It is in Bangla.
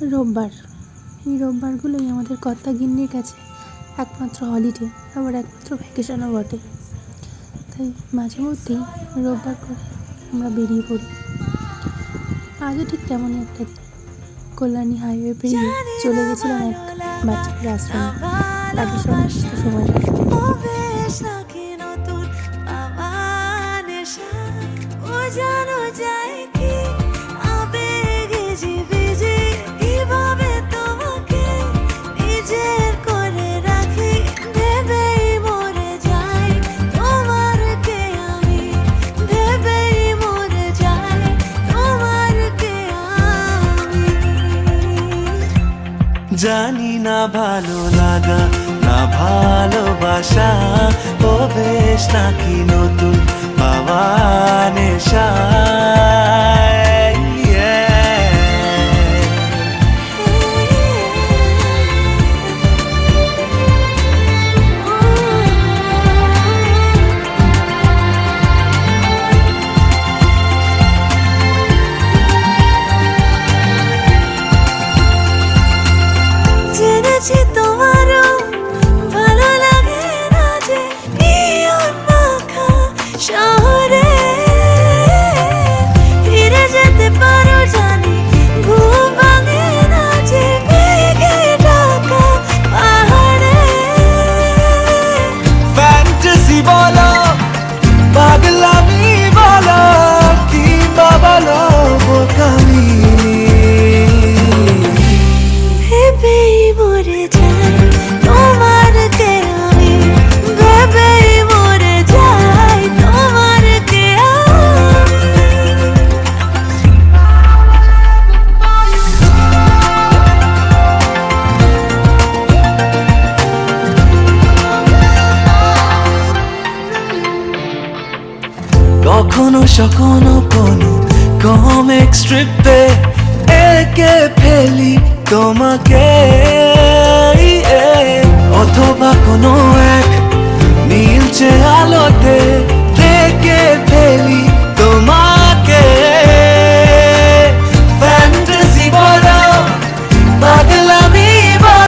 রোববার, এই রোববারগুলোই আমাদের কর্তা-গিন্নির কাছে একমাত্র হলিডে, আবার একমাত্র ভ্যাকেশনও বটে। তাই মাঝে মধ্যেই রোববার করে আমরা বেরিয়ে পড়ি। আজও ঠিক তেমনই একটা দিন। কল্যাণী হাইওয়ে পেরিয়ে চলে গেছিলাম এক বাচ্চাদের আশ্রমে। তাদের সঙ্গে কিছু সময় জানি না ভালো লাগা না ভালোবাসা, ও বেশ নাকি নতুন পাওয়া নেশা। তোমারও ভালো লাগে না যে শহরে ফিরে যেতে পারো জানি, ঘুম ভাঙে না যে মেঘে ঢাকা পাহাড়ে। ফ্যান্টাসি বলো, পাগলামি বলো, কিংবা বলো বোকামি, ভেবেই মরে যাই তোমার কে আমি, ভেবেই মরে যাই তোমার কে কখনো সখনো কোনো কমিক স্ট্রিপে এঁকে ফেলি তোমাকে, অথবা কোনো এক নীলচে আলোতে